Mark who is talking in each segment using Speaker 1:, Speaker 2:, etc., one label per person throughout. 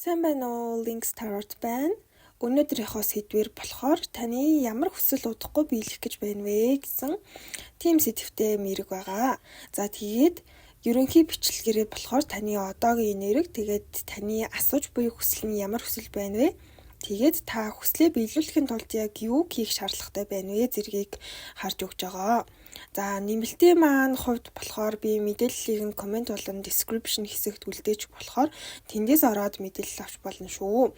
Speaker 1: Сайн байна уу? Links Tarot байна. Өнөөдрийнхөө сэдвэр болохоор таны ямар хүсэл удахгүй биелэх гэж байна вэ гэсэн тийм сэдвтэй мэрэг байгаа. За тэгээд ерөнхий бичлэгээрээ болохоор таны одоогийн нэрэг тэгээд таны асууж буй хүсэл нь ямар хүсэл байна вэ? Тэгээд та хүслээ биелүүлэхийн тулд яг юу хийх шаардлагатай байна вэ зэргийг харж өгч байгаа. За нэмэлтийн маань хувьд болохоор би мэдээллийг нь комент болон description хэсэгт үлдээж болохоор тэндээс ороод мэдээлэл авч болно шүү.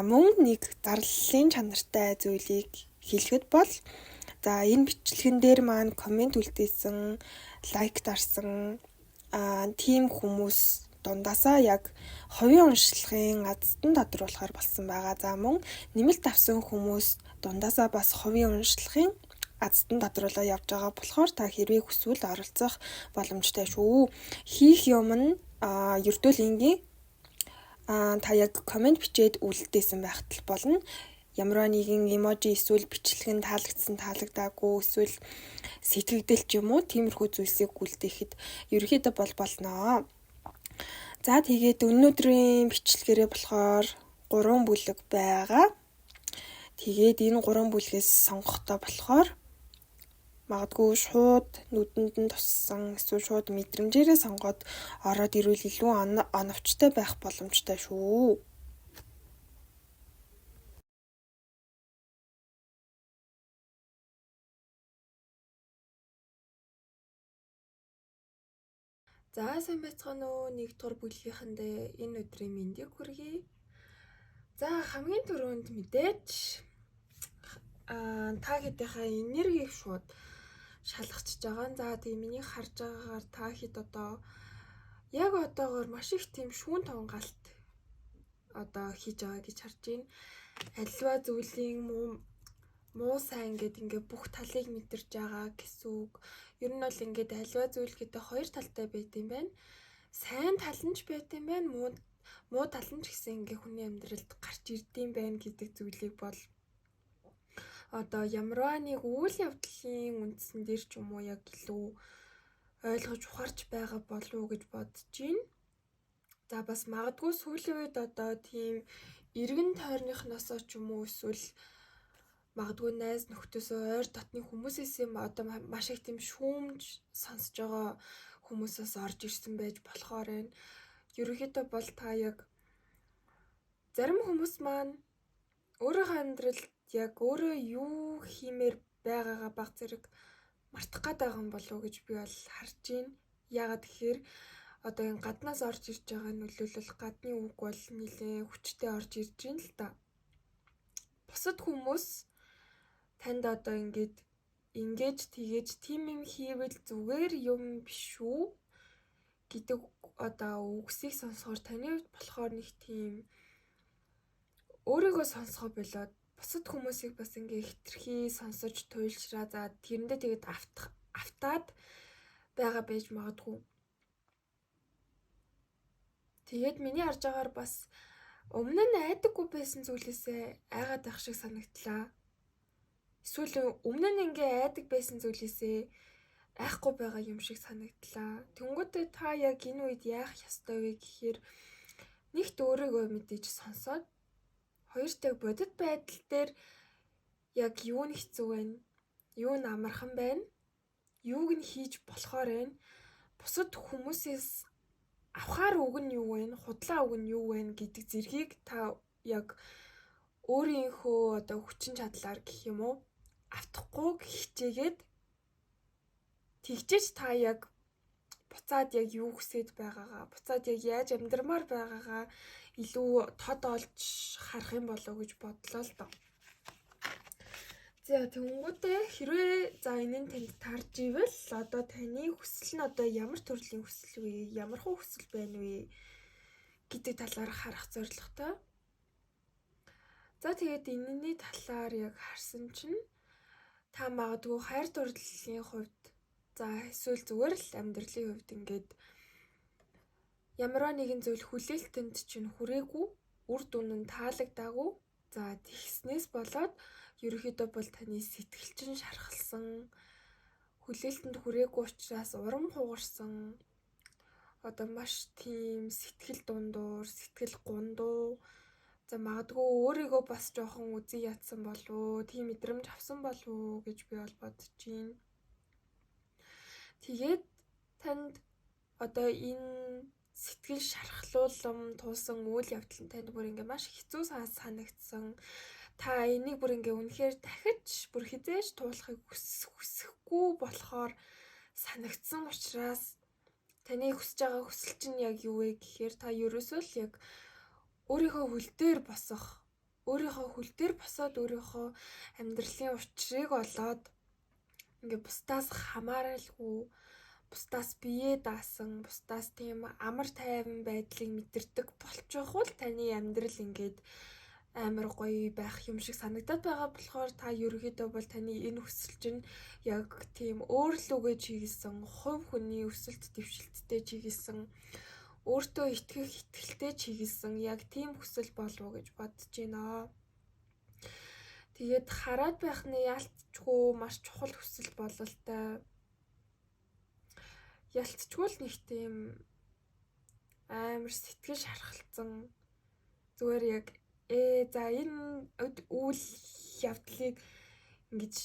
Speaker 1: Мөн нэг зарлалын чанартай зүйлийг хэлэхэд бол за энэ бичлэгэн дээр маань комент үлдээсэн, лайк дарсан тийм хүмүүс дундаасаа яг хувийн уншлагын азтан тодруулахаар болсон байгаа. За мөн нэмэлт авсан хүмүүс дундаасаа бас хувийн уншлагын азтан тодруулаа явж байгаа болохоор та хэрвээ хүсвэл оролцох боломжтой шүү. Хийх юм нь ердөөлийн та яг комент бичээд үлдээсэн байхад болно. Ямар нэгэн эможи эсвэл бичлэг нь таалагдсан таалагдаагүй эсвэл сэтгэгдэл ч юм уу тиймэрхүү зүйлсийг үлдээхэд ерөөхдөө болно. За тэгээд өнөөдрийн бичлэгээрээ болохоор 3 бүлэг байгаа. Тэгээд энэ 3 бүлгээс сонгохдоо болохоор магадгүй шууд нүдэнд нь туссан эсвэл шууд мэдрэмжээрээ сонгоод ороод ирвэл илүү оновчтой байх боломжтой шүү. За сайн байцгаана уу, 1 дугаар бүлгийнхэндээ энэ өдрийн мэндийг хүргэе. За хамгийн түрүүнд мэдээж та хэдийнхээ энергийг шууд шалгачж байгаа. За тийм миний харж байгаагаар та хэд одоо яг одоогоор маш их тийм шүүн тунгаалт одоо хийж байгаа гэж харж байна. Альва зүйлийн муу сайн ингээд бүх талыг мэдэрч байгаа гэсэн үг. Ер нь бол ингээд альва зүйл гэдэг хоёр талтай байт юм байна. Сайн тал нь ч байт юм байна, муу тал нь ч гэсэн ингээд хүний амьдралд гарч ирдэм байна гэдэг зүйлийг бол одоо ямарваа нэг үйл явдлын үндсэн дээр ч юм уу яг илүү ойлгож ухаарч байгаа болов уу гэж бодож байна. За бас магадгүй сүүлийн үед одоо тийм эргэн тойрныхноос ч юм уу эсвэл магадгүй найз нөхдөөсөө ойр дотны хүмүүсээс юм одоо маш их тийм шүүмж сонсож байгаа хүмүүсээс орж ирсэн байж болохоор байна. Ерөнхийдөө бол та яг зарим хүмүүс маань өөрийнхөө амьдралд яг өөрөө юу хиймээр байгаагаа баг зэрэг мартах гээд байгаа юм болов уу гэж би бол харж байна. Яагаад гэхээр одоо энэ гаднаас орж ирж байгаа нөлөөлөл гадны үг бол нэлээд хүчтэй орж ирж байна л да. Бусад хүмүүс танд одоо ингэж тэгэж тийм юм хийвэл зүгээр юм биш үү гэдэг одоо үгсийг сонсохоор таны хувьд болохоор нэг тийм өөрийгөө сонсгоо болоод бусад хүмүүсийг бас ингээ хитрхи сонсож туйлшраа за тэрэндээ тэгээд автаад байгаа байж магадгүй. Тэгээд миний харж байгаагаар бас өмнө нь айдаггүй байсан зүйлээсээ айгаад байх шиг санагдлаа. Эсвэл өмнө нь ингээ айдаг байсан зүйлээсээ айхгүй байгаа юм шиг санагдлаа. Тэнгүүтээ та яг энэ үед яах ёстой вэ гэхээр нэгт өөрийгөө мэдээж сонсоод хоёртыг бодит байдал дээр яг юу нь хэцүү байна, юу нь амархан байна, юуг нь хийж болохоор байна, бусад хүмүүсээс авахар үг нь юу вэ, худлаа үг нь юу вэ гэдэг зэргийг та яг өөрийнхөө одоо хүчин чадлаар гэх юм уу автахгүй хичээгээд тэгжээч та яг буцаад яг юу хүсэж байгаагаа, буцаад яг яаж амьдрмаар байгаагаа илүү тод олж харах юм болов гэж бодлоо л доо. За тэнгүүтээ хэрвээ за энэ нь танд таарж ивэл одоо таны хүсэл нь одоо ямар төрлийн хүсэл вэ? Ямархуу хүсэл байна вэ гэдэг талаар харах зорилготой. За тэгээд энэний талаар яг харсан чинь та магадгүй хайр дурлалын хувьд за эсвэл зүгээр л амьдралын хувьд ингээд ямарваа нэгэн зүйл хүлээлтэнд чинь хүрээгүй, үр дүн нь таалагдаагүй. За тэгснээс болоод ерөөхдөө бол таны сэтгэл чинь шархалсан, хүлээлтэнд хүрээгүй учраас урам хугарсан, одоо маш тийм сэтгэл дундуур, сэтгэл гундуу. За магадгүй өөрийгөө бас жоохон үзий ядсан болов уу, тийм мэдрэмж авсан болов уу гэж би бол бодож байна. Тэгээд танд одоо энэ сэтгэл шархлуулам туусан үйл явдал нь танд бүр ингээ маш хэцүү санагдсан. Та энийг бүр ингээ үнэхээр дахиж бүр хизээж туулахыг хүсэхгүй болохоор санагдсан учраас таны хүсэж байгаа хүсэл чинь яг юу вэ гэхээр та ерөөсөө л яг өөрийнхөө хөл дээр босоод өөрийнхөө амьдралын учрыг олоод ингээ бусдаас хамааралгүй, бусдаас биеэ даасан, бусдаас тийм амар тайван байдлыг мэдэрдэг болчих бол таны амьдрал ингээд амар гоё байх юм шиг санагдаад байгаа болохоор та ерөөхдөө бол таны энэ хүсэл чинь яг тийм өөр лүгээ чиглэсэн, хувь хүний өсөлт дэвшилттэй чиглэсэн, өөртөө итгэх итгэлтэй чиглэсэн яг тийм хүсэл болов уу гэж бодож байна. Тэгээд хараад байх нь ялцчгүй маш чухал хүсэл бололтой. Ялцчгүй л нэг тийм амар сэтгэл шархалцсан зүгээр яг за энэ үйл явдлыг ингэж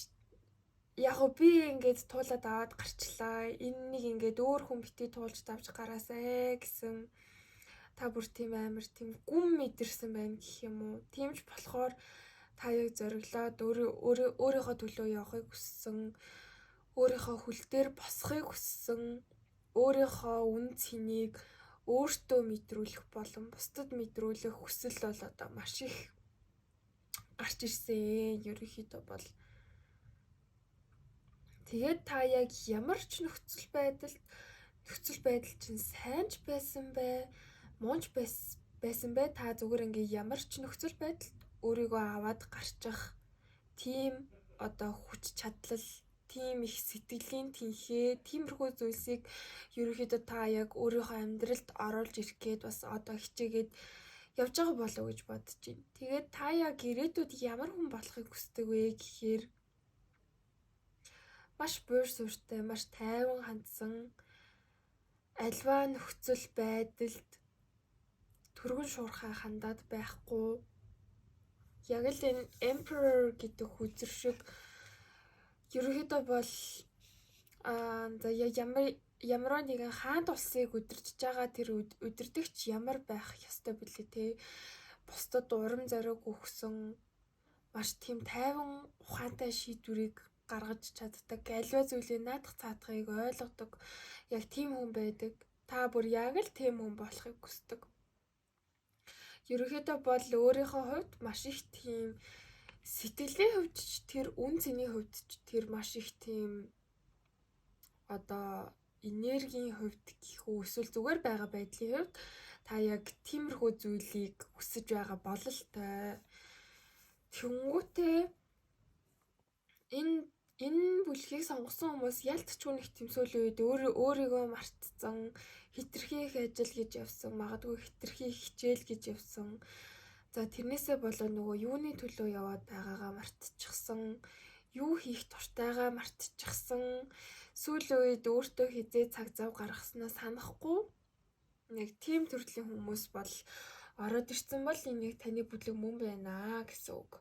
Speaker 1: яг би ингээд туулаад аваад гарчлаа. Энэнийг ингээд өөр хүн битгий туулж давж гараасай гэсэн та бүр тийм амар тийм гүн мэдэрсэн байна гэх юм уу. Тимч болохоор та яг зориглоод өөрийнхөө төлөө явахыг хүссэн, өөрийнхөө хөл дээр босхыг хүссэн, өөрийнхөө үн цэнийг өөртөө мэдрүүлэх болон бусдад мэдрүүлэх хүсэл бол одоо маш их гарч ирсэн. Ерөнхийдөө бол тэгээд та яг ямар ч нөхцөл байдал чинь сайн ч байсан бай, муу ч байсан бай, та зүгээр ингээ ямар ч нөхцөл байдалд өөрийгөө аваад гарчих тийм одоо хүч чадлал, тийм их сэтгэлийн тэнхээ, тиймэрхүү зүйлсийг ерөнхийдөө та яг өөрийнхөө амьдралд оруулж ирэх гээд бас одоо хичээгээд явж байгаа болов уу гэж бодож байна. Тэгээд та яг ирээдүйд ямар хүн болохыг хүсдэг вэ гэхээр маш буур суурьтай, маш тайван хандсан, альва нөхцөл байдалд түргэн шуурхай хандаад байхгүй. Яг л энэ Emperor гэдэг хүзэр шиг ерөнхийдөө бол за ямар нэгэн хаант улсыг удирдах байгаа тэр удирдагч ямар байх ёстой бэлээ те. Бусдад урам зориг өгсөн маш тийм тайван ухаантай шийдвэрийг гаргаж чаддаг, аливаа зүйлээ наадах цаатахыг ойлгодог яг тийм хүн байдаг. Та бүр яг л тийм хүн болохыг хүсдэг. Ерөнхийдөө бол өөрийнхөө хувьд маш их тийм сэтгэлийн хувьд ч тэр үн цэний хувьд ч тэр маш их тийм одоо энергийн хувьд гэх үү эсвэл зүгээр байгаа байдлын хувьд та яг тиймэрхүү зүйлийг хүсэж байгаа бололтой. Тэнгүүтээ энэ бүлгийг сонгосон хүмүүс ялцчгүй нэг тэмцүүлийн үед өөрийгөө мартсан, хитрхи их ажил гэж явсан, магадгүй хитрхи хичээл гэж явсан. За тэрнээсээ болоо нөгөө юуны төлөө яваад байгаагаа мартчихсан, юу хийх дуртайгаа мартчихсан, сүүлийн үед өөртөө хизээ цаг зав гаргаснаа санахгүй нэг тийм төрлийн хүмүүс бол ороод ирсэн бол энийг таны бүлэг мөн байна гэсэн үг.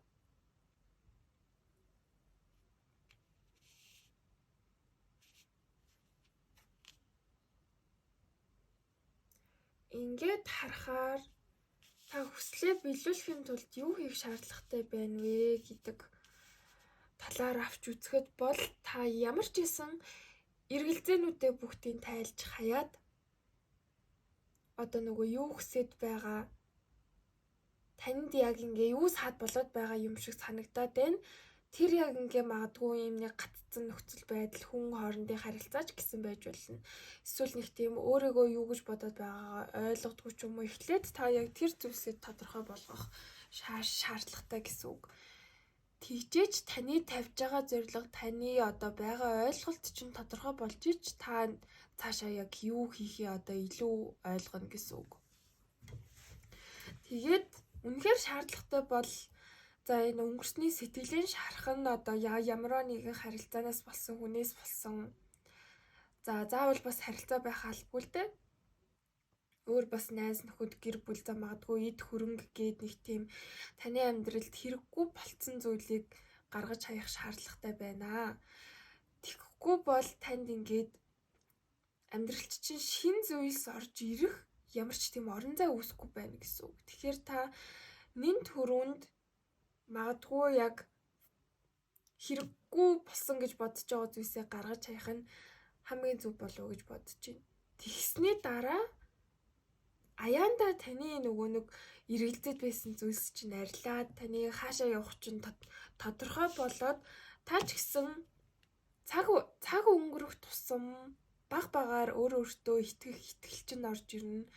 Speaker 1: Ингээд харахаар та хүслээ биелүүлэхийн тулд юу хийх шаардлагатай байна вэ гэдэг талаар авч үзэхэд бол та ямар ч исэн эргэлзээнүүдээ бүгдийг тайлж хаяад одоо нөгөө юу хүсэж байгаа танд яг ингээ юу саад болоод байгаа юм шиг санагдаад байна. Тэр яг ингээ магадгүй юм нэг гаццсан нөхцөл байдал, хүн хоорондын харилцаач гэсэн байж болно. Эсвэл нэг тийм өөрийгөө юу гэж бодоод байгаагаа ойлгодгүй ч юм уу. Эхлээд та яг тэр зүйлсээ тодорхой болгох шаардлагатай гэсэн үг. Тэгжээч таны тавьж байгаа зорилго, таны одоо байгаа ойлголт чинь тодорхой болж ич та цаашаа яг юу хийхээ одоо илүү ойлгоно гэсэн үг. Тэгээд үнэхээр шаардлагатай бол за энэ өнгөрсний сэтгэлийн шарах нь одоо ямар нэгэн харилцаанаас болсон, хүнээс болсон. За заавал бас харилцаа байх албагүй л дээ. өөр бас найз нөхөд гэр бүл за магадгүй эд хөрөнгө гээд нэг тийм таны амьдралд хэрэггүй болцсон зүйлийг гаргаж хаях шаардлагатай байна. Тэгэхгүй бол танд ингээд амьдралч чинь шин зүйлс орж ирэх ямар ч тийм орон зай үүсэхгүй байна гэсэн үг. Тэгэхээр та нэн төрөнд магадгүй яг хэрэггүй болсон гэж бодож байгаа зүйлсээ гаргаж хаях нь хамгийн зөв болов уу гэж бодож байна. Тэгсний дараа аяанда таны нөгөө нэг эргэлзээд байсан зүйлс чинь арилаад таны хаашаа явах чинь тодорхой болоод та ч гэсэн цаг өнгөрөх тусам баг багаар өөртөө итгэл чинь орж ирнэ.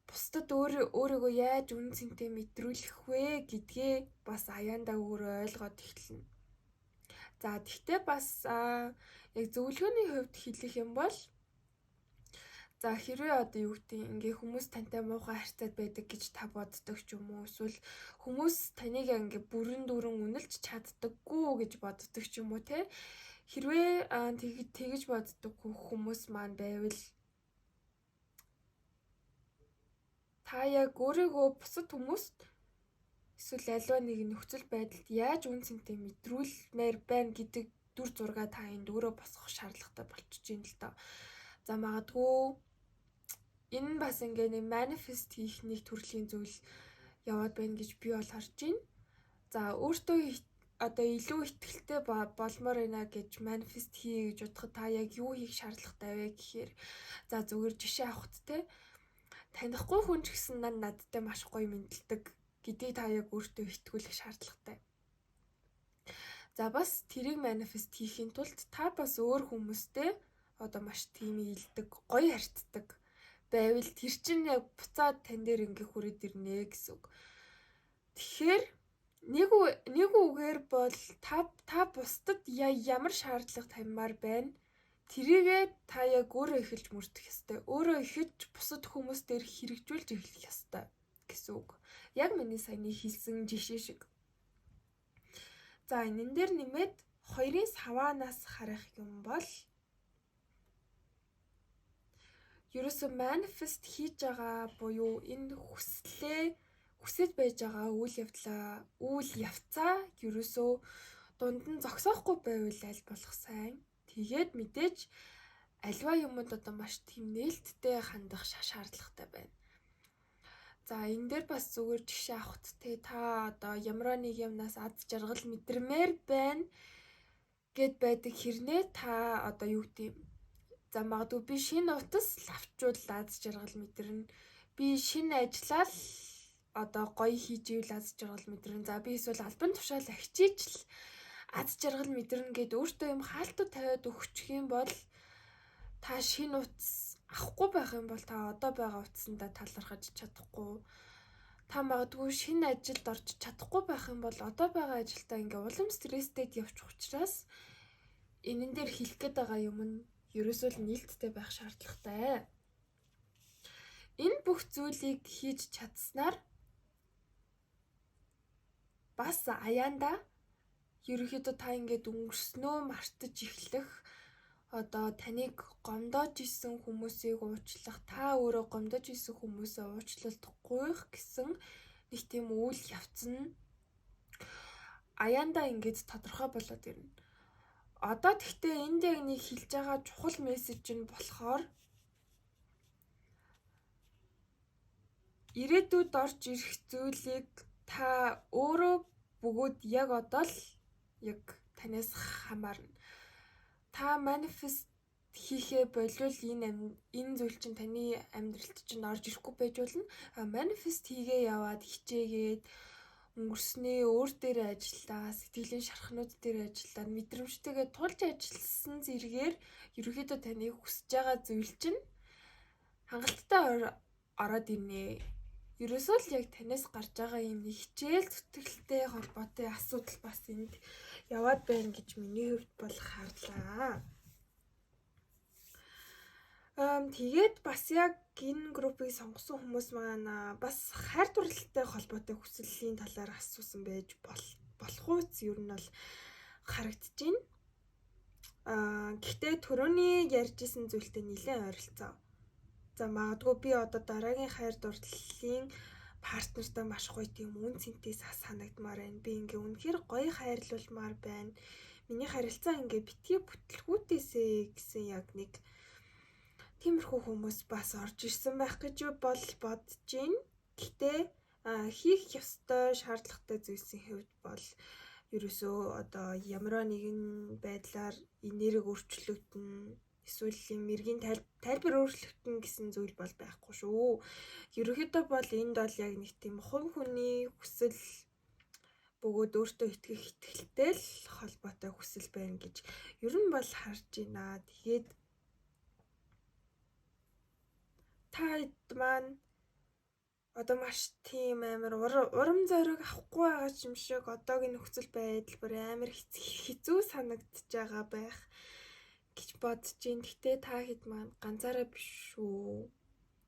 Speaker 1: Бусдад өөрийгөө яаж үн цэнтэй мэдрүүлэх вэ гэдгээ бас аяандаа өөрөө ойлгоод эхэлнэ. За тэгтээ бас яг зөвлөгөөний хувьд хэлэх юм бол за хэрвээ одоо юу гэдэг ингээ хүмүүс тантай муухай харьцаад байдаг гэж та боддог ч юм уу, эсвэл хүмүүс таныг ингээ бүрэн дүүрэн үнэлж чаддаггүй гэж боддог ч юм уу те. Хэрвээ тэгж боддог хүмүүс маань байвал та яг өөрийгөө бусад хүмүүст эсвэл альва нэг нөхцөл байдалд яаж үн цэнтэй мэдрүүлмээр байна гэдэг дүр зургаа та энд өөрөө босгох шаардлагатай болчихж байна л доо. За магадгүй энэ бас ингээ нэг манифест хийх нэг төрлийн зүйл яваад байна гэж би бол харж байна. За өөртөө одоо илүү ихтэй болмоор байна гэж манифест хий гэж бодоход та яг юу хийх шаардлагатай вэ гэхээр за зүгээр жишээ авахт те танихгүй хүн ч гэсэн надтай маш гоё мэдлдэг гэдгийг та яг өөртөө итгүүлэх шаардлагатай. За бас тэрийг манифест хийхин тулд та бас өөр хүмүүстэй одоо маш тийм ийдэг, гоё харьцдаг байвал тэр чинь яг буцаад тань дээр ингээ хүрээд ирнэ гэсэн үг. Тэгэхээр нэг үгээр бол та бусдад ямар шаардлага таммаар байна. Тэрийгээ та яг өөрөө эхэлж мөрдөх ёстой. Өөрөө эхэлж бусад хүмүүс дээр хэрэгжүүлж эхлэх ёстой гэсэн үг. Яг миний саяны хэлсэн жишээ шиг. За энэ дээр нэмээд хоёрын саваанаас харах юм бол ерөөсөө манифест хийж байгаа буюу энэ хүсэж байж байгаа үйл явцаа ерөөсөө дунд нь зогсоохгүй байвал аль болох сайн. Тэгээд мэдээж альва юмд одоо маш тийм нээлттэй хандах шаардлагатай байна. За энэ дээр бас зүгээр жишээ авахт та одоо ямар нэг юмнаас аз жаргал мэдрэмээр байна гэд байдаг хэрнээ та одоо юу гэдэг за магадгүй би шинэ утас авчвал аз жаргал мэдэрнэ. Би шинэ ажиллаа л одоо гоё хийж ивэл аз жаргал мэдэрнэ. За би эсвэл албан тушаал агчиж л аз жаргал мэдэрнэ гэд өөртөө юм хаалтууд тавиад өгчих юм бол та шинэ утас авахгүй байх юм бол та одоо байгаа утасандаа талархаж чадахгүй. Та магадгүй шинэ ажилд орж чадахгүй байх юм бол одоо байгаа ажилдаа ингээ улам стресстэйд явчих учраас энэн дээр хэлэх гээд байгаа юм нь ерөөсөө л нээлттэй байх шаардлагатай. Энэ бүх зүйлийг хийж чадсанаар бас аяанда ерөнхийдөө та ингээд өнгөрснөө мартаж эхлэх одоо таныг гомдоож исэн хүмүүсийг уучлах, та өөрөө гомдоож исэн хүмүүсээ уучлалтгүйх гэсэн нэг тийм үйл явц нь аяанда ингээд тодорхой болоод ирнэ. Одоо тэгтээ энд яг нэг хэлж байгаа чухал мессеж нь болохоор ирээдүйд орж ирэх зүйлийг та өөрөө бөгөөд яг одоо л яг танаас хамаарна. Та манифест хийхээ болвол энэ зүйл чинь таны амьдралд чинь орж ирэхгүй байж болно. Манифест хийгээ яваад хичээгээд өнгөрснөө өөр дээр ажиллаа, сэтгэлийн шархнууд дээр ажиллаа, мэдрэмжтэйгээ тулж ажилласан зэргээр ерөөхдөө таны хүсэж байгаа зүйл чинь хангалттай ороод ирнэ. Ерөөсөө л яг танаас гарч байгаа юм хичээл зүтгэлтэй холбоотой асуудал бас энд яваад байна гэж миний хувьд бол харлаа. Тэгээд бас яг энэ группыг сонгосон хүмүүс маань бас хайр дурлалтай холбоотой хүсэллийн талаар асуусан байж болох үс ер нь бол харагдаж байна. Гэхдээ түрүүний ярьжсэн зүйлтэй нэлээд ойролцоо. За магадгүй би одоо дараагийн хайр дурлалын партнертай маш гоё тийм үн цэнтэй санагдмаар байна. Би ингээ үнэхээр гоё хайрлуулмаар байна. Миний харилцаа ингээ битгий бүтлгүүтээсээ гэсэн яг нэг тиймэрхүү хүмүүс бас орж ирсэн байх гэж бодож байна. Гэхдээ хийх ёстой шаардлагатай зүйлсийн хувьд бол ерөөсөө одоо ямар нэгэн байдлаар энерги өөрчлөгдөн эсвэл мэргийн тайлбар өөрчлөгдөн гэсэн зүйл бол байхгүй шүү. Ерөнхийдөө бол энд бол яг нэг тийм хувь хүний хүсэл бөгөөд өөртөө итгэх итгэлтэй л холбоотой хүсэл байна гэж ер нь бол харж байна. Тэгээд та хэд маань одоо маш тийм амар урам зориг авахгүй байгаа юм шиг одоогийн нөхцөл байдал бүр амар хэцүү санагдчихж байгаа байх гэж бодож байна. Гэхдээ та хэд маань ганцаараа биш шүү.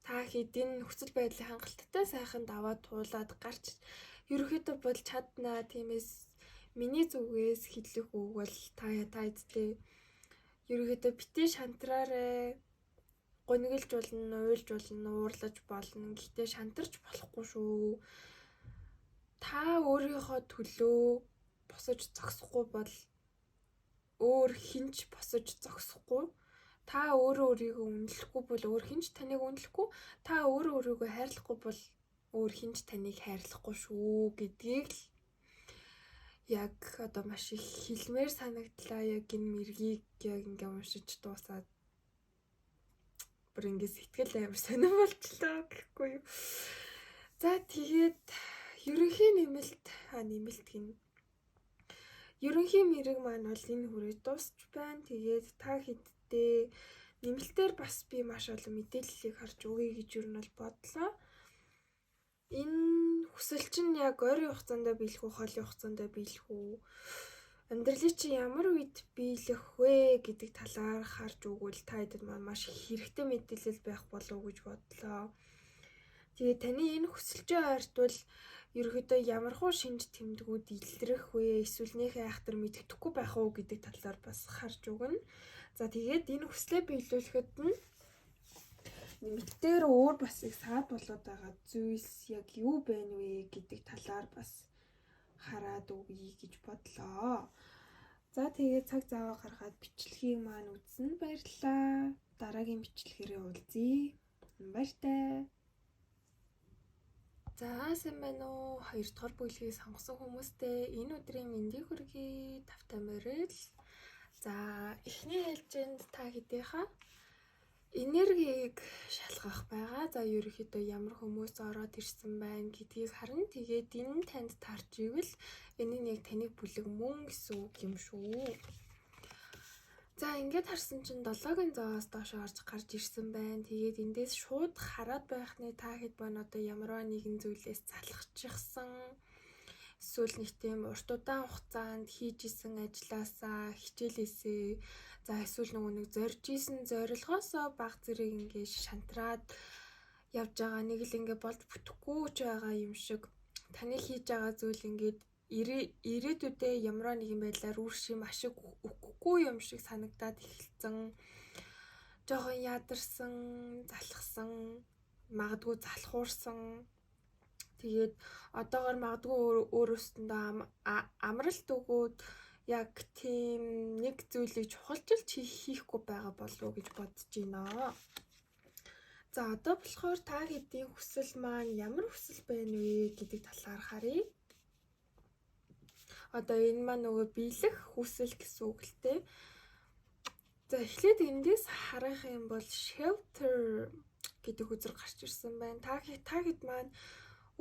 Speaker 1: Та хэд энэ нөхцөл байдлын хангалттай сайхан даваад туулаад гарч ерөөхдөө бол чаднаа. Тиймээс миний зүгээс хэлэх үг бол та эдтэй ерөөхдөө битээ шантраарэ. Гониглж болно, уйлж болно, уурлаж болно. Гэхдээ шантарч болохгүй шүү. Та өөрийнхөө төлөө босож зогсохгүй бол өөр хинч босож зогсохгүй. Та өөрөө өөрийгөө үнэлэхгүй бол өөр хинч таныг үнэлэхгүй. Та өөрөө өөрийгөө хайрлахгүй бол өөр хинч таныг хайрлахгүй шүү гэдгийг л яг одоо маш их хэлмээр санагдлаа. Яг энэ мэргийг яг ингээ уншиж дуусаад бүр ингээ сэтгэл амар сонирн болчлоо гэхгүй юу. За тэгээд ерөнхий нэмэлт гин. Ерөнхий мэрэг маань бол энэ хүрээ дуусч байна. Тэгээд та хэдтэй нэмэлтээр бас би маш олон мэдээллийг харж өгье гэж юу нь бол бодлоо. Энэ хүсэл чинь яг ойрын хугацаанд биелэх үү, хоолын хугацаанд биелэх үү? Амьдралыг чи ямар үед биелэх вэ гэдэг талаар харж өгвөл та хэдэд маань маш хэрэгтэй мэдээлэл байх болов уу гэж бодлоо. Тэгээд таны энэ хүсэлжээ ойртвол ерөөдөө ямархуу шинж тэмдгүүд илрэх вэ? Эсвэл нөхөө айхтар мэддэхгүй байх уу гэдэг талаар бас харж өгнө. За тэгээд энэ хүслээ биелүүлэхэд нь нэмэлтээр өөр бас их саад болоод байгаа зүйлс яг юу байна вэ гэдэг талаар бас хараад өгье гэж бодлоо. За тэгээд цаг зав гаргаад бичлэгийг маань үзсэн баярлалаа. Дараагийн бичлэгээрээ уулзъя. Баяртай. За сайн байна уу? 2 дугаар бүлгийг сонгосон хүмүүстээ энэ өдрийн мэндийг хүргэе. Тавтай морил. За эхний ээлжинд та хэдийнхаа энергийг шалгах байгаа. За ерөнхийдөө ямар хүмүүс ороод ирсэн байна гэдгийг харна. Тэгээд энэ танд тарж ивэл энэ нь яг таны бүлэг мөн гэсэн үг юм шүү. За ингээд харсан чинь 7-гийн зоос доош орж гарч ирсэн байна. Тэгээд эндээс шууд хараад байхны та хэд байна одоо ямарваа нэгэн зүйлээс залхачихсан. Эсвэл нэг тийм урт удаан хугацаанд хийж исэн ажилласаа, хичээлээсээ за эсвэл нэг зорж исэн зорилгоосоо баг зэрэг ингээд шантраад явж байгаа нэг л ингээд болж бүтэхгүй ч байгаа юм шиг таны хийж байгаа зүйл ингээд ирээдүйдээ ямар нэгэн байдлаар үр шим ашиг өгөхгүй юм шиг санагдаад эхэлсэн. Жохон ядарсан, залхсан, магадгүй залхуурсан. Тэгээд одоогоор магадгүй өөрөөсөндөө амралт өгөөд яг тийм нэг зүйлийг чухалчилж хийхгүй байгаа болов уу гэж бодож байна. За одоо болохоор та хэдийн хүсэл маань ямар хүсэл байна вэ гэдэг талаар харъя. Одоо энэ маань нөгөө биелэх хүсэл гэсэн үг л дээ. За эхлээд эндээс харах юм бол shelter гэдэг үзэр гарч ирсэн байна. Та хэд маань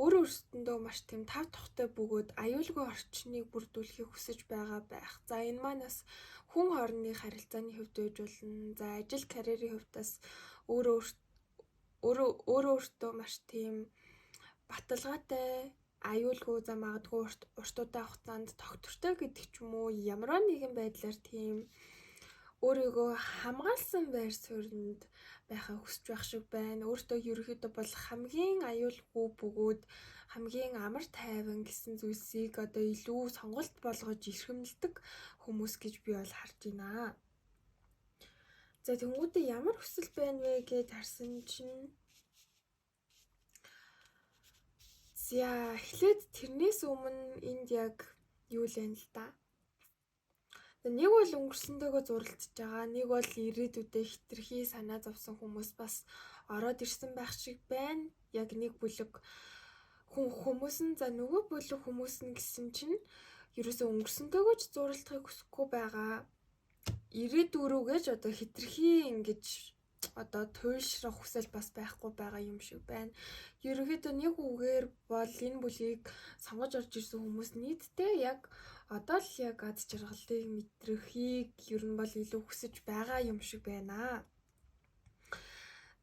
Speaker 1: өөрөөсөндөө маш тийм тав тухтай бөгөөд аюулгүй орчныг бүрдүүлэхийг хүсэж байгаа байх. За энэ маань бас хүн хоорондын харилцааны хувьд байж болно. За ажил карьерийн хувьдас өөртөө маш тийм баталгаатай, аюулгүй за магадгүй урт удаан хугацаанд тогтвортой гэдэг ч юм уу ямар нэгэн байдлаар тийм өөрийгөө хамгаалсан байр суурьнд байхаа хүсэж байх шиг байна. Өөртөө ерөөхдөө бол хамгийн аюулгүй бөгөөд хамгийн амар тайван гэсэн зүйлсийг одоо илүү сонголт болгож эрхэмлдэг хүмүүс гэж би бол харж байна. За тэнгуүтээ ямар хүсэл байна вэ гэж харсан чинь за эхлээд тэрнээс өмнө энд яг юу л байна л да. Нэг бол өнгөрсөнтэйгөө зуралдж байгаа, нэг бол ирээдүйдээ хитрхи санаа зовсон хүмүүс бас ороод ирсэн байх шиг байна. Яг нэг бүлэг хүмүүс нь за нөгөө бүлэг хүмүүс нь гэсэн чинь ерөөсөө өнгөрсөнтэйгөө ч зуралдахыг хүсэхгүй байгаа. Ирээдүй рүүгээ ч одоо хитрхи ингэж одоо туйлшрах хүсэл бас байхгүй байгаа юм шиг байна. Ерөнхийдөө нэг үгээр бол энэ бүлгийг сонгож орж ирсэн хүмүүс нийтдээ яг одоо л яг аз жаргалыг мэдрэхийг ер нь бол илүү хүсэж байгаа юм шиг байна.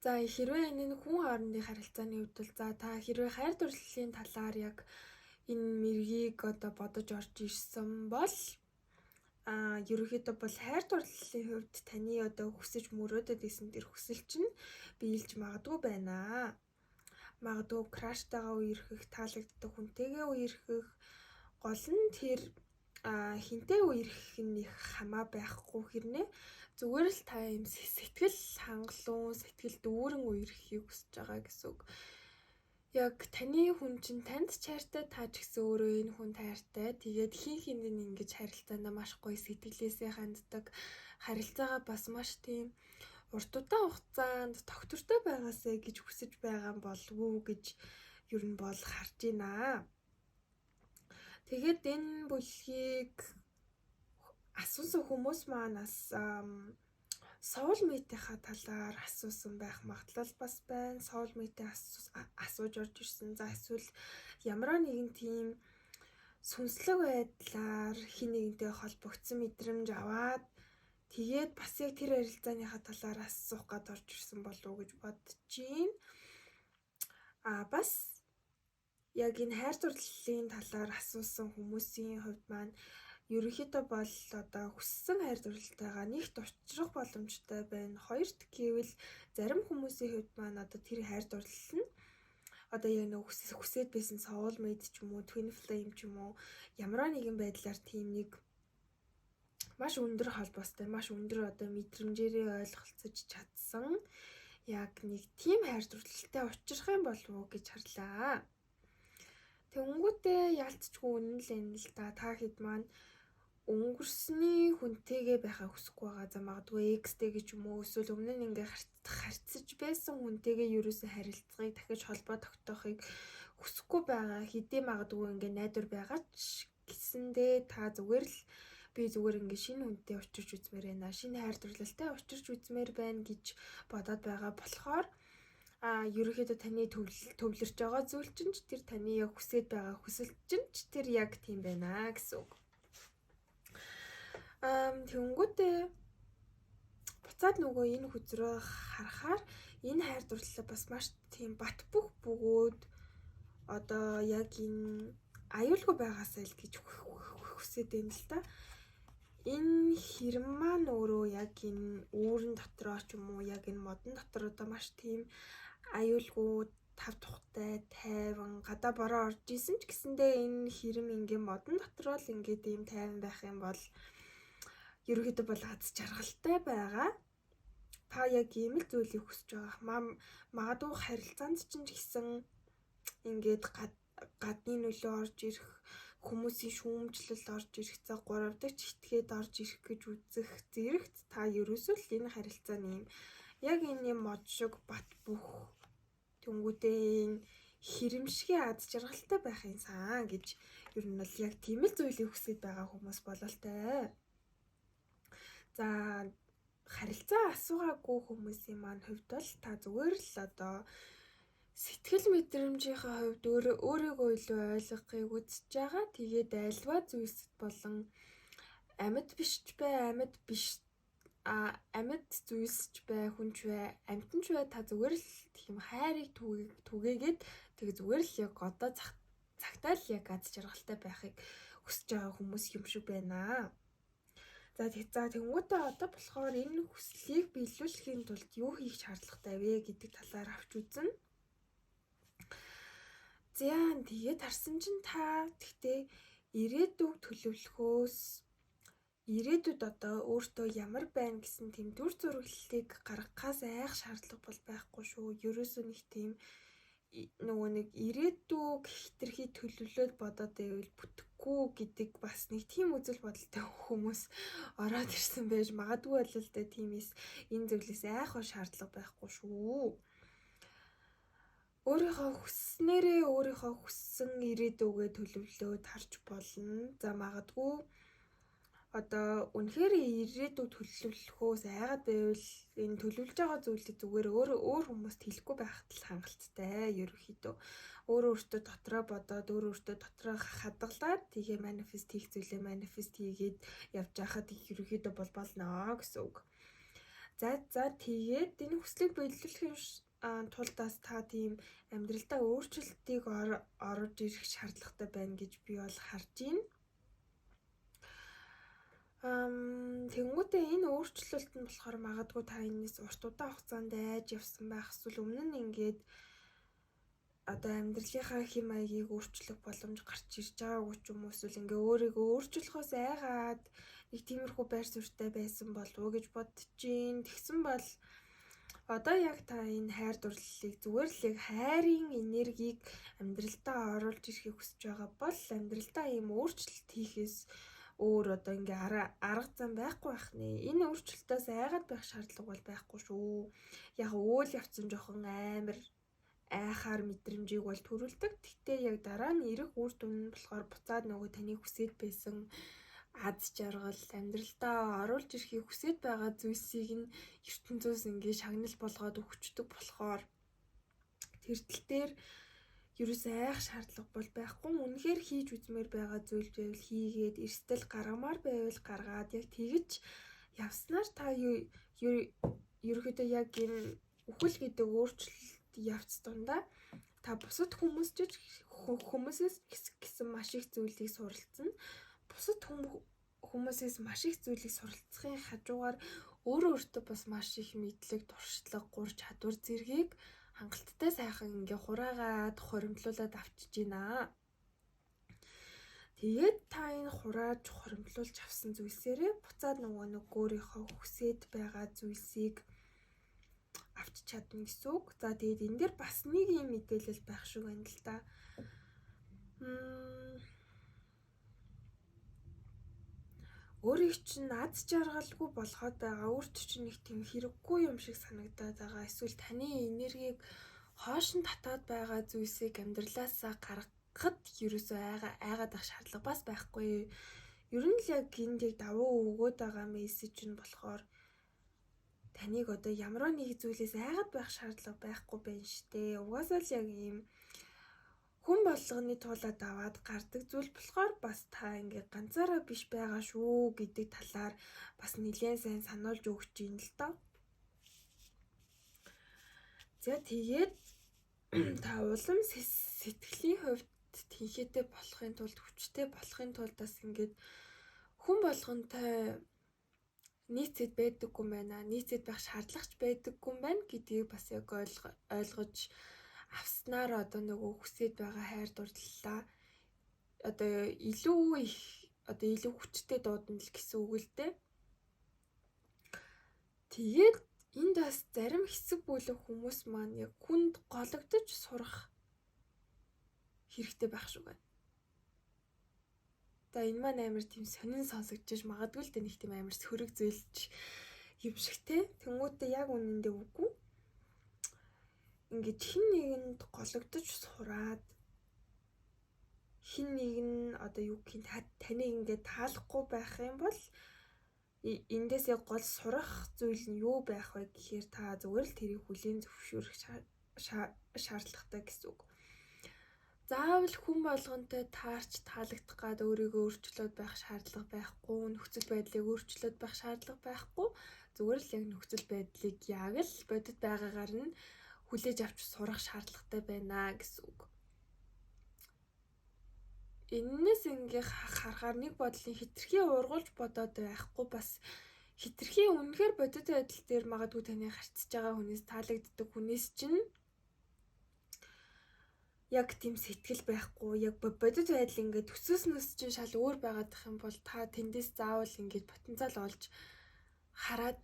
Speaker 1: За хэрвээ энэ хүн хоорондын харилцааны хувьд бол за та хэрвээ хайр дурлалын талаар яг энэ мэргийг одоо бодож орж ирсэн бол ерөнхийдөө бол хайр дурлалын хувьд таны одоо хүсэж мөрөөдөд исэн тэр хүсэл чинь биелж магадгүй байна. Магадгүй краштайгаа үерхэх, таалагддаг хүнтэйгээ үерхэх гол нь тэр хинтээ үерхэх нь их хамаа байхгүй хэрнээ зүгээр л та юм сэтгэл хангалуун, сэтгэл дүүрэн үерххийг хүсэж байгаа гэсэн үг. Яг таны хүн чинь танд ч хайртай, та ч гэсэн өөрөө энэ хүн хайртай. Тэгээд хин хинд нь ингэж харилцаандаа маш гоё сэтгэлээсээ ханддаг. Харилцаагаа бас маш тийм урт удаан хугацаанд тогтвортой байгаасаа гэж хүсэж байгаа болов уу гэж ер нь бол харж байна. Тэгээд энэ бүлгийг асуусан хүмүүс манаас soulmate-ийнхаа талаар асуусан байх магадлал бас байна. Soulmate асууж орж ирсэн. За эсвэл ямар нэгэн тийм сүнслэг байдлаар хин нэгнтэй холбогдсон мэдрэмж аваад тэгээд бас яг тэр харилцааныхаа талаар асуух гээд орж ирсэн болов уу гэж бодож байна. Бас яг энэ хайр дурлалын талаар асуусан хүмүүсийн хувьд маань ерөнхийдөө бол одоо хүссэн хайр дурлалтайгаа нэгт учрах боломжтой байна. Хоёрт гэвэл зарим хүмүүсийн хувьд маань одоо тэр хайр дурлал нь одоо яг нэг хүсээд байсан soulmate ч юм уу, twin flame ч юм уу ямар нэгэн байдлаар тийм нэг маш өндөр холбоостой, маш өндөр одоо мэдрэмжээрээ ойлголцож чадсан яг нэг тийм хайр дурлалтай учрах юм болов уу гэж харлаа. Тэнгүүтээ ялцчгүй үнэн л энэ л та хэд маань өнгөрсний хүнтэйгээ байхаа хүсэхгүй байгаа. За магадгүй экстэй гэж юм уу эсвэл өмнө нь ингээ харьцаж байсан хүнтэйгээ ерөөсөө харилцахыг дахиж холбоо тогтоохыг хүсэхгүй байгаа. Хэдий магадгүй ингээ найдвар байгаа ч гэсэндээ та зүгээр л би зүгээр ингээ шинэ хүнтэй учирч үзмээр байна. Шинэ хайр дурлалтай учирч үзмээр байна гэж бодоод байгаа болохоор ерөнхийдөө таны төвлөрч байгаа зүйл чинь тэр таны яг хүсэж байгаа хүсэл чинь тэр яг тийм байна гэсэн үг. Тэнгүүтээ буцаад нөгөө энэ хүзрөө харахаар энэ хайр дурлал бас маш тийм бат бөх бөгөөд одоо яг энэ аюулгүй байгаасаа л гэж хүсэж байна л да. Энэ хэрэм маань өөрөө яг энэ үүрэн дотроо ч юм уу яг энэ модон дотор одоо маш тийм аюулгүй тав тухтай тайван гадаа бороо орж исэн ч гэсэндээ энэ хэрэм ингээм модон дотроо л ингээд ийм тайван байх юм бол ерөнхийдөө бол аз жаргалтай байгаа. Та яг ийм л зүйлийг хүсэж байгаа. Магадгүй харилцаанд ч гэсэн ингээд гадны нөлөө орж ирэх, хүмүүсийн шүүмжлэл орж ирэх, за 3 дахь итгээд орж ирэх гэж үзэх зэрэгт та ерөөсөө л энэ харилцааны юм яг энэ мод шиг бат бөх тэнгүүтээ энэ хэрэмшгийн аз жаргалтай байх юмсан гэж ер нь бол яг тийм л зүйлийг хүсэж байгаа хүмүүс бололтой. За харилцаа асуугаагүй хүмүүсийн маань хувьд бол та зүгээр л одоо сэтгэл мэдрэмжийнхээ хувьд өөрийгөө илүү ойлгохыг үзэж байгаа. Тэгээд альва зүйлсэд болон амьд биш ч бай, амьд зүйлсч бай, хүнч бай, амьтанч бай та зүгээр л тийм хайрыг түгээгээд тэгээ зүгээр л яг одоо цагтаа л яг аз жаргалтай байхыг хүсэж байгаа хүмүүс юм шиг байна. За тэнгуүтээ одоо болохоор энэ хүслийг биелүүлэхийн тулд юу хийх шаардлагатай вэ гэдэг талаар авч үзнэ. За тэгээд харсан чинь та тэгтээ ирээдүг төлөвлөхөөс ирээдүйд одоо өөртөө ямар байна гэсэн тийм дүр зураглалыг гаргахаас айх шаардлага бол байхгүй шүү. Ерөөсөө нэг тийм нөгөө нэг ирээдүй хитрхи төлөвлөлт бодоод байвал бүтэхгүй гэдэг бас нэг тийм үзэл бодолтой хүмүүс ороод ирсэн байж магадгүй бол л дээ, тиймээс энэ зүйлээс айхвар шаардлага байхгүй шүү. Өөрийнхөө хүсснээрээ өөрийнхөө хүссэн ирээдүгээ төлөвлөөд харж болно. За магадгүй одоо үнэхээр ирээдүйг төлөвлөхөөс айгаад байвал энэ төлөвлөж байгаа зүйлийг зүгээр өөр хүмүүст хэлэхгүй байхад л хангалттай. Ерөнхийдөө өөртөө дотроо бодоод өөртөө дотроо хадгалаад тэгээ манифест хийх зүйлээ манифест хийгээд явж байхад ерөнхийдөө бол болно гэсэн үг. За тэгээд энэ хүслийг биелүүлэхийн тулдаас та тийм амьдралдаа өөрчлөлтийг оруулж ирэх шаардлагатай байна гэж би бол харж байна. Тэнгүүтээ энэ өөрчлөлт нь болохоор магадгүй та энэс урт удаан хугацаанд айж явсан байх. Эсвэл өмнө нь ингээд одоо амьдралынхаа хэм маягийг өөрчлөх боломж гарч ирж байгаагүй ч юм уу, эсвэл ингээ өөрийгөө өөрчлөхөөс айгаад нэг тиймэрхүү байр суурьтай байсан болов уу гэж бодож байна. Тэгсэн бол одоо яг та энэ хайр дурлалыг зүгээр л яг хайрын энергийг амьдралдаа оруулж ирэхийг хүсэж байгаа бол амьдралдаа ийм өөрчлөлт хийхээс өөр одоо ингээ арга зам байхгүй байх нэ. Энэ өөрчлөлтөөс айгаад байх шаардлага бол байхгүй шүү. Яг үйл явцсан жоохон амар айхаар мэдрэмжийг бол төрүүлдэг. Гэхдээ яг дараа нь ирэх үр дүн нь болохоор буцаад нөгөө таны хүсэж байсан аз жаргал, амьдралдаа оруулж ирэхийг хүсэж байгаа зүйлсийг нь ертөнцөөс ингээ шагнал болгоод өгчдөг болохоор тэр тал дээр ерөөсөө айх шаардлага бол байхгүй. Үнэхээр хийж үзмээр байгаа зүйл байвал хийгээд, эрсдэл гаргамаар байвал гаргаад яг тэгж явснаар та ерөөхдөө яг энэ үхэл гэдэг өөрчлөлт явц дундаа та бусад хүмүүсээс гэсэн маш их зүйлийг суралцсан. Бусад хүмүүсээс маш их зүйлийг суралцахын хажуугаар өөртөө бас маш их мэдлэг, туршлага, гур чадвар зэргийг хангалттай сайхан ингээ хураагаад хоримтлуулаад авчиж байна. Тэгээд та энэ хурааж хоримтлуулж авсан зүйлсээрээ буцаад нөгөө өөрийнхөө хүсэж байгаа зүйлсийг авч чадна гэсэн үг. За тэгээд энэ дээр бас нэг юм мэдээлэл байх шиг байна л да. Өөрийг чинь аз жаргалгүй болгоод байгаа, өөртөө чинь нэг тийм хэрэггүй юм шиг санагдаад байгаа. Эсвэл таны энергийг хоош нь татаад байгаа зүйлсийг амьдралаасаа гаргахад ерөөсөө айгаад ах шаардлага бас байхгүй. Ер нь л яг энд яг давуу өгөөд байгаа мессеж нь болохоор таныг одоо ямар нэг зүйлээс айгаад байх шаардлага байхгүй байна штэ. Угаасаа л яг ийм хүн болгоны туулаад аваад гардаг зүйл болохоор бас та ингээ ганцаараа биш байгаа шүү гэдэг талаар бас нэлээд сайн сануулж өгч юм л доо. За тэгээд та улам сэтгэлийн хувьд тийхээтэй болохын тулд, хүчтэй болохын тулд бас ингээд хүн болгонтой нийцэд байдаггүй юм байна. Нийцэд байх шаардлагач байдаггүй юм байна гэдгийг бас яг ойлгож авснаар одоо нөгөө хүсэж байгаа хайр дурлалаа одоо илүү хүчтэй дуудана л гэсэн үг л дээ. Тэгээд энд бас зарим хэсэг бүлэг хүмүүс маань яг хүнд гологдож сурах хэрэгтэй байх шиг байна. За энэ маань амар тийм сонин сонсогдож магадгүй л дээ, нэг тийм амар сөрөг зөөлж юм шиг те. Тэнгүүтээ яг үнэндээ үгүй. Ингээд хин нэгэнд гологдож сураад хин нэг нь одоо юу гэх юм таныг ингээд таалахгүй байх юм бол эндээс яг гол сурах зүйл нь юу байх вэ гэхээр та зүгээр л тэрийг хүлээн зөвшөөрөх шаардлагатай гэсэн үг. Заавал хүн болгонтой таарч таалагдах гад өөрийгөө өөрчлөөд байх шаардлага байхгүй, нөхцөл байдлыг өөрчлөөд байх шаардлага байхгүй. Зүгээр л яг нөхцөл байдлыг яг л бодит байгаагаар нь хүлээж авч сурах шаардлагатай байна гэсэн үг. Эннээс ингээ харахаар нэг бодлын хитрхи ургуулж бодоод байхгүй, бас хитрхи үнэхээр бодит байдал дээр магадгүй таны харьцаж байгаа хүнээс таалагддаг хүнээс чинь яг тийм сэтгэл байхгүй, яг бодит байдал ингээд төсөөснөөс чинь шал өөр байгаадах юм бол та тэндээс заавал ингээд потенциал олж хараад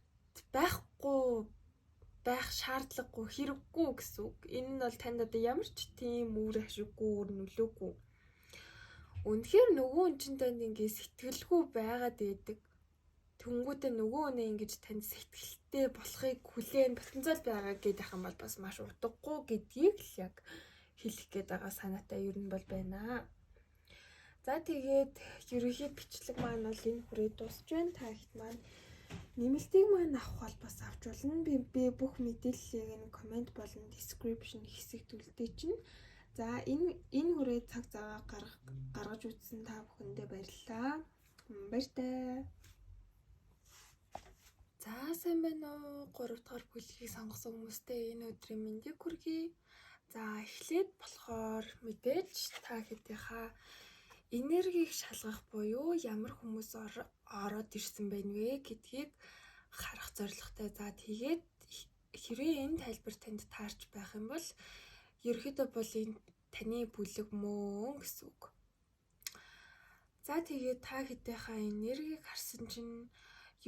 Speaker 1: байх шаардлагагүй, хэрэггүй гэсэн үг. Энэ нь бол танд одоо ямар ч тийм үр ашиггүй, үр нөлөөгүй. Үнэхээр нөгөө хүн чинь танд ингээд сэтгэлгүй байгаад байдаг. Тэнгүүдээ нөгөө үнэ ингэж танд сэтгэлтэй болохыг хүлээн потенциал байгаа гэдэг юм бол бас маш утгагүй гэдгийг л яг хэлэх гээд байгаа санаатай ер нь бол байна. За тэгээд ерөнхий бичлэг маань бол энэ хүрээ дуусж байна. Та ихт маань нэмэлтийг маань авах бол бас авч болно. Би бүх мэдээллийг энэ комент болон description хэсэгт үлдээ чинь. За энэ хүрээ цаг зав гаргаж үзсэн та бүхэндээ баярлалаа. Баяртай. За сайн байна уу? 3 дахь бүлгийг сонгосон хүмүүстээ энэ өдрийн мэндийг хүргэе. За эхлээд болохоор мэдээж та хэдийнхаа энергийг шалгах буюу ямар хүмүүс ороод ирсэн байна вэ гэдгийг харах зорилготой. За тэгээд хэрвээ энэ тайлбар танд таарч байх юм бол ерөөхдөө бол энэ таны бүлэг мөн гэсэн үг. За тэгээд та хэдийнхаа энергийг харсан чинь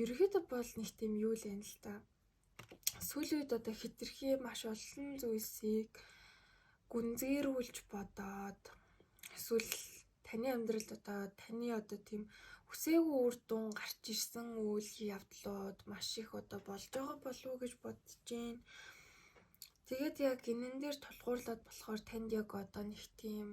Speaker 1: ерөөхдөө бол нэг тийм юу л юм л та. Сүүлийн үед одоо хэтэрхий маш олон зүйлсийг гүнзгийрүүлж бодоод эсвэл таны амьдралд таны тийм хүсээгүй үр дүн гарч ирсэн үйл явдлууд маш их болж байгаа болов уу гэж бодож байна. Тэгээд яг энэн дээр тулгуурлаад болохоор танд яг нэг тийм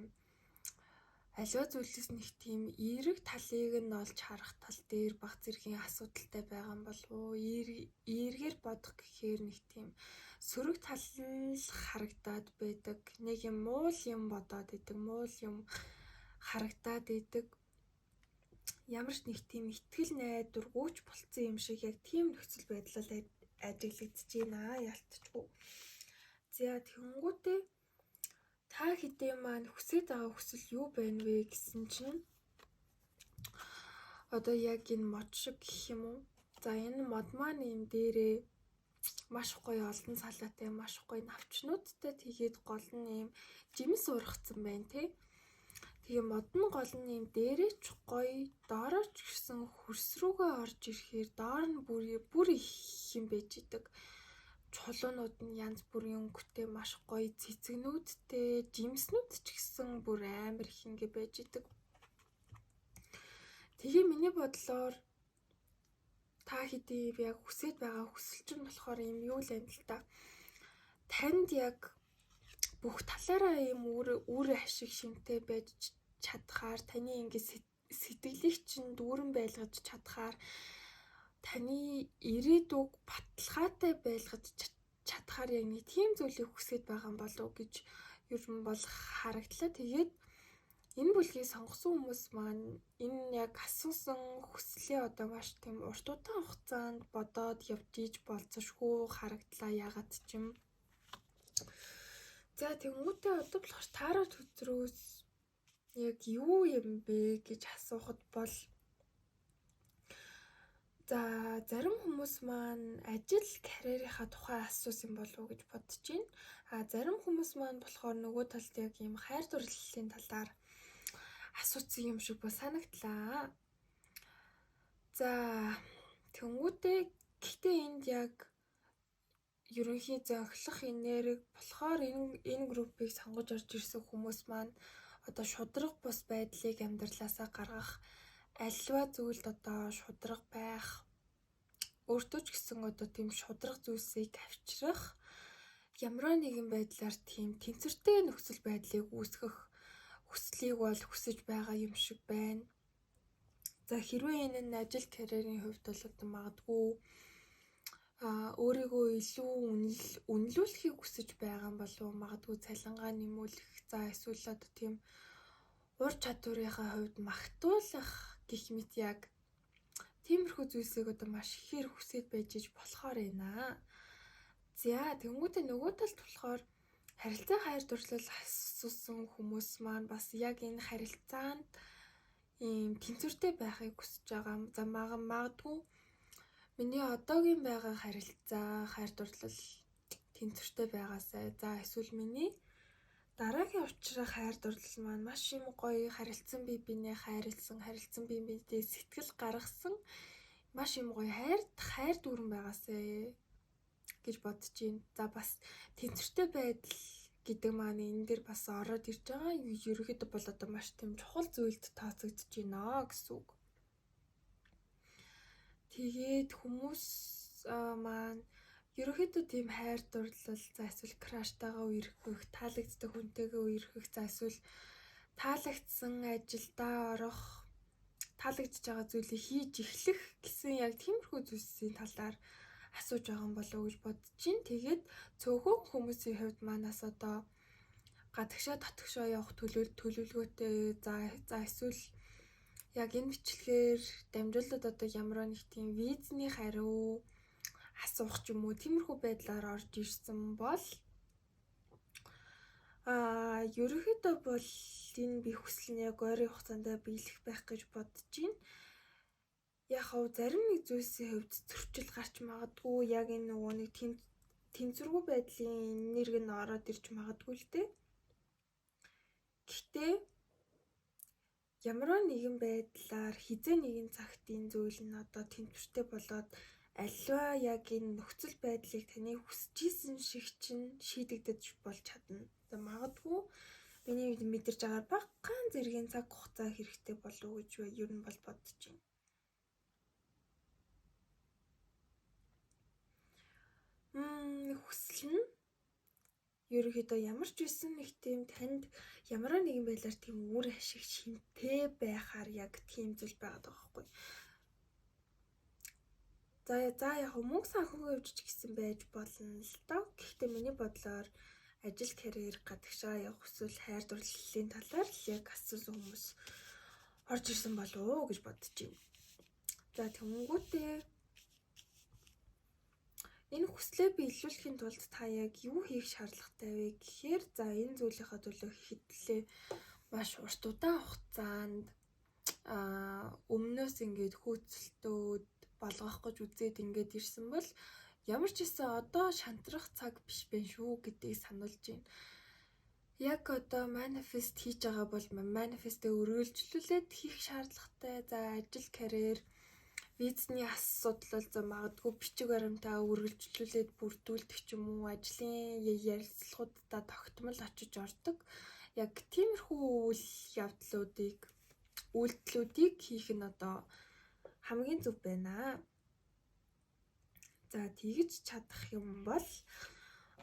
Speaker 1: аливаа зүйлээс нэг тийм эерэг талыг нь олж харах тал дээр баг зэргийн асуудалтай байгаа юм болов уу? Эергээр бодох гэхээр нэг тийм сөрөг тал нь л харагдаад байдаг. Нэг юм муул юм бодоод идэг, муул юм харагдаад идэг. Ямар ч нэг тийм ихтгэл найдваргүйч болцсон юм шиг яг тийм нөхцөл байдлаар ажиглагдаж байна. Ялтчгүй. За тэгэнгүүтээ та хэдийн маань хүсэж байгаа хүсэл юу байна вэ гэсэн чинь одоо яг энэ мод шиг гэх юм уу? За энэ мод маань энэ дээрээ маш гоё олон салаатай, маш гоё навчнуудтай тэгээд гол нь ийм жимс ургацсан байна тий. Тэгээ мод нь гол нь ийм дээрээ ч гоё, доороо ч гэсэн хөрс рүүгээ орж ирэхээр доор нь бүр их юм байж идэг. Чулуунууд нь янз бүрийн өнгөтэй маш гоё цэцгнүүдтэй, жимснүүд ч гэсэн бүр амар их ингэ байж идэг. Тэгээ миний бодлоор та хэдий яг хүсэж байгаа хүсэл чинь болохоор юм юу л юм л та. Танд яг бүх талаараа юм үр ашиг шимтэй байж чадхаар таны ингэ сэтгэлийг чинь дүүрэн байлгаж чадхаар таны ирээдүг баталгаатай байлгаж чадхаар яг нэг тийм зүйлийг хүсэж байгаа юм болов гэж ер нь бол харагдлаа. Тэгээд энэ бүлгийг сонгосон хүмүүс маань энэ яг асуусан хүслээ маш тийм урт удаан хугацаанд бодоод явж иж болцсошгүй харагдлаа ягаад ч юм. За тэгмүүдээ болохоор таарот хөзрөөс яг юу юм бэ гэж асуухад бол за зарим хүмүүс маань ажил карьерийнхаа тухай асуусан болов уу гэж бодож байна. Зарим хүмүүс маань болохоор нөгөө талд яг ийм хайр дурлалын талаар асуусан юм шиг ба санагдлаа. За тэнгүүтээ гэхдээ энд яг ерөнхий зохилох энерги болохоор энэ группийг сонгож орж ирсэн хүмүүс маань шудраг бус байдлыг амьдралаасаа гаргах альва зүйлд шудраг байх өөртөө ч гэсэн тийм шудраг зүйлсийг авчрах ямар нэгэн байдлаар тийм тэнцвэртэй нөхцөл байдлыг үүсгэх хүслийг бол хүсэж байгаа юм шиг байна. За хэрвээ энэ нь ажил карьерийн хувьд бол магадгүй өөрийгөө илүү үнэлүүлэхийг хүсэж байгаа юм болов магадгүй цалингаа нэмүүлэх за эсвэл тийм ур чадварынхаа хувьд магтуулах гэх мэт яг тиймэрхүү зүйлсийг маш ихээр хүсэж байж болохоор байна. За тэнгуүтээ нөгөө талд болохоор харилцаа хайр дурлал асуусан хүмүүс маань бас яг энэ харилцаанд ийм тэнцвэртэй байхыг хүсэж байгаа. За магадгүй миний одоогийн байгаа харилцаа хайр дурлал тэнцвэртэй байгаасай. За эсвэл миний Дараагийн учраа хайр дурлал маань маш юм гоё харилцсан бие биенээ харилцсан бие биенээ сэтгэл гаргасан маш юм гоё хайр дүүрэн байгаасай гэж бодож байна. За бас тэнцвэртэй байдал гэдэг маань энэ дэр бас ороод ирж байгаа. Ерөнхийдөө бол одоо маш тийм чухал зүйлд тооцогдож байна гэсэн үг. Тэгээд хүмүүс маань ерөнхийдөө тийм хайр дурлал за эсвэл краштайгаа үерхэх, таалагддаг хүнтэйгээ үерхэх, за эсвэл таалагдсан ажилдаа орох, таалагдж байгаа зүйлийг хийж эхлэх гэсэн яг тиймэрхүү зүйлсийн талаар асууж байгаа юм болов уу гэж бодож байна. Тэгээд цөөхөн хүмүүсийн хувьд манаас одоо гадагшаа дотгошоо явах төлөвлөгөөтэй за эсвэл яг энэ бичлэгээр дамжуулаад одоо ямар нэг тийм визний хариу асуух ч юм уу тиймэрхүү байдлаар орж ирсэн бол ерөнхийдөө бол энэ би хүсэл нь яг ойрын хугацаанд биелэх байх гэж бодож байна. Яг хав зарим нэг зүйлсийн хувьд зөрчил гарч магадгүй яг энэ нөгөө нэг тэнцвэргүй байдлын нэрг нь ороод ирж магадгүй л дээ. Гэхдээ ямар нэгэн байдлаар хизээ нэгэн цагт энэ зүйл нь одоо тэнцвэртэй болоод аливаа яг энэ нөхцөл байдлыг таны хүсэж исэн шиг чинь шийдэгдэж болж чадна. За магадгүй миний мэдэрч байгаа багахан зэргийн цаг хугацаа хэрэгтэй болов уу гэж ер нь бол бодож байна. Хүсэл нь ерөнхийдөө ямар ч байсан нэг тийм танд ямар нэгэн байдлаар тийм үр ашиг шинтэй байхаар яг тийм зүйл байгаад байгаа байхгүй. За яг мөнгө санхүүгийн хувьд ч гэсэн байж болно л доо. Гэхдээ миний бодлоор ажил карьер гадагшаа явах эсвэл хайр дурлалын талаар л яг асуусан хүмүүс орж ирсэн болов уу гэж бодож байна. За тэнгуүтээ энэ хүслээ биелүүлэхийн тулд та яг юу хийх шаардлагатай вэ гэхээр за энэ зүйлийнхаа төлөө хэтлээ маш урт удаан хугацаанд өмнөөс ингээд хөөцөлтөөд болгох гэж үзээд ингээд ирсэн бол ямар ч гэсэн одоо шантрах цаг биш байх шүү гэдгийг сануулж байна. Яг одоо манифест хийж байгаа бол манифестээ өргөлжлүүлээд хийх шаардлагатай. За ажил карьер визний асуудал за магадгүй бичиг баримтаа үргэлжлүүлээд бүрдүүлдэг ч юм уу ажлын ярилцлагуудаа тогтмол очиж ордог. Яг тиймэрхүү үйлдэлүүдийг хийх нь одоо хамгийн зөв байна. За тэгж чадах юм бол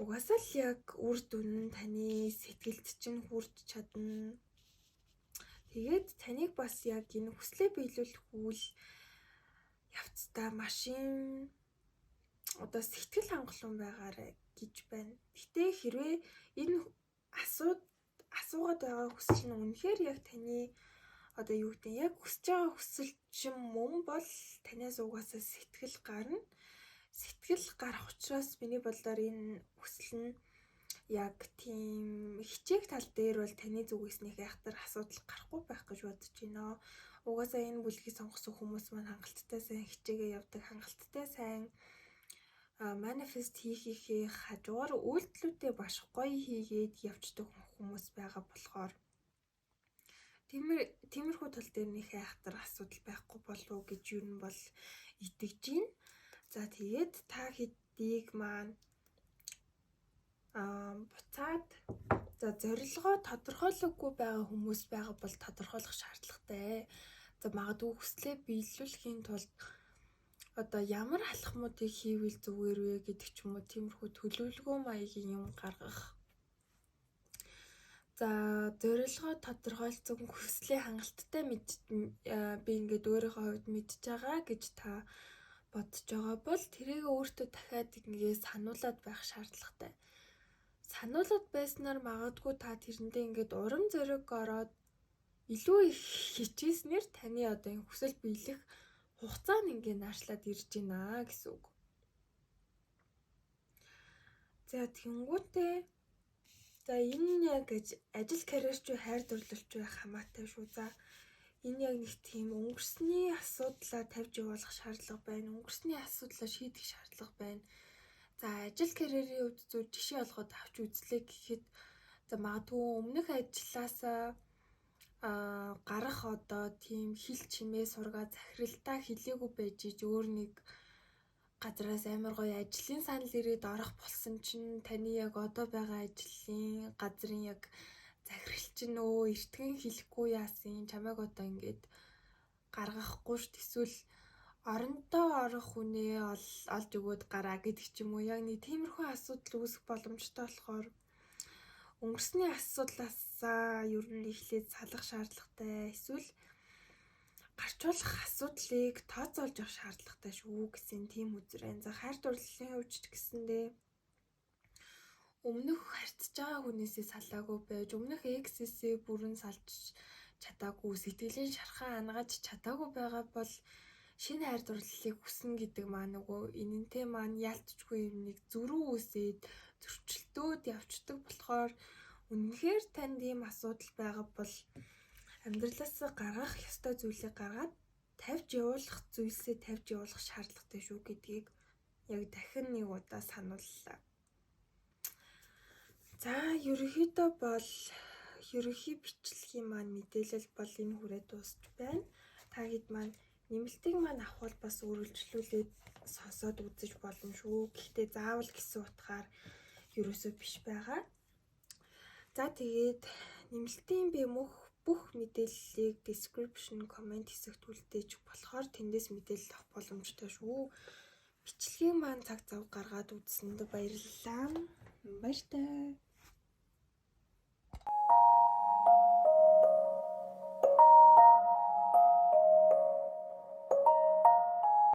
Speaker 1: угаасаа л яг үр дүн нь таны сэтгэлд чинь хүрч чадна. Тэгээд таныг бас яг энэ хүслээ биелүүлэх үйл явцдаа машин одоо сэтгэл хангалуун байгаарай гэж байна. Гэтэ хэрвээ энэ асуугаад байгаа хүсэл нь үнэхээр яг таны одоо юу гэдэг яг хүсэж байгаа хүсэл чинь мөн бол танаас угаасаа сэтгэл гарна. Сэтгэл гарах учраас миний бодлоор энэ хүсэл нь яг тийм хичээх тал дээр бол таны зүгээс нэг айхтар асуудал гарахгүй байх гэж бодож байна. Угаасаа энэ бүлгийг сонгосон хүмүүс маань хангалттай сайн хичээгээ явдаг, хангалттай сайн манифест хийхээ хажуугаар үйлдэлүүдээ маш гоё хийгээд явждаг хүмүүс байгаа болохоор тиймэрхүү тал дээр нэг айхтар асуудал байхгүй болов уу гэж юу нь бол итгэж байна. За тэгээд та хэдийг маань буцаад за зорилгоо тодорхойлоогүй байгаа хүмүүс байгаа бол тодорхойлох шаардлагатай. За магадгүй хүслээ биелүүлэхийн тулд одоо ямар алхмуудыг хийвэл зүгээр вэ гэдэг ч юм уу тиймэрхүү төлөвлөгөө маягийн юм гаргах. За зорилгоо тодорхойлсон хүслээ хангалттай би ингээд өөрийнхөө хувьд мэдж байгаа гэж та бодож байгаа бол тэрийг өөртөө дахиад ингээд сануулад байх шаардлагатай. Сануулад байснаар магадгүй та тэрэндээ ингээд урам зориг ороод илүү их хичээснээр таны одоо энэ хүсэл биелэх хугацаа нь ингээд наашлаад ирж байна гэсэн үг. За тэнгуүтээ за энэ яг ажил карьер ч хайр дурлалч хамаатай шүү. За энэ яг нэг тийм өнгөрсний асуудлаа тавьж явуулах шаардлага байна. Өнгөрсний асуудлаа шийдэх шаардлага байна. За ажил карьерийн хувьд зөв жишээ олгоод авч үзлээ гэхэд За магадгүй өмнөх ажилласаа гарах одоо тийм хил чимээ сургаа захиралтай хэлээгүй байж иж өөр нэг газраас амар гоё ажлын санал ирээд орох болсон чинь таны яг одоо байгаа ажлын газрын яг захирал чинь эртхэн хэлэхгүй яасан чамайг одоо ингээд гаргахгүй шүү дээ. Эсвэл орондоо орох хүнээ олж өгөөд гараа гэдэг ч юм уу. Яг нэг тиймэрхүү асуудал үүсэх боломжтой болохоор өнгөрсний асуудлаасаа ер нь эхлээд салах шаардлагатай. Эсвэл гарч болох асуудлыг тооцоолж явах шаардлагатай шүү гэсэн тийм үзэр байна. За хайр дурлалын хувьд ч гэсэндээ өмнөх харьцаж байгаа хүнээсээ салаагүй байж, өмнөх эксээсээ бүрэн салж чадаагүй, сэтгэлийн шархаа ангааж чадаагүй байгаа бол шинэ хайр дурлалыг хүснэ гэдэг маань нөгөө энэнтэй маань яалтчгүй юм нэг зөрүү үсээд зөрчилдөөд явцдаг болохоор үнэхээр танд ийм асуудал байгаа бол амьдралаас гаргах ёстой зүйлийг гаргаад тавьж явуулах зүйлсээ тавьж явуулах шаардлагатай шүү гэдгийг яг дахин нэг удаа санууллаа. За ерөнхийдөө бол ерөнхий бичлэгийн маань мэдээлэл бол энэ хүрээ дуусч байна. Та хэд маань нэмэлтийг маань авах бас үргэлжлүүлээд сонсоод үзэж болно шүү. Гэхдээ заавал гэсэн утгаар ерөөсөө биш байгаа. За тэгээд нэмэлтийн бүх мэдээллийг description comment хэсэгт үлдээж болохоор тэндээс мэдээлэл авах боломжтой шүү. Бичлэгийн маань цаг зав гаргаад үзсэнд баярлалаа. Баяртай.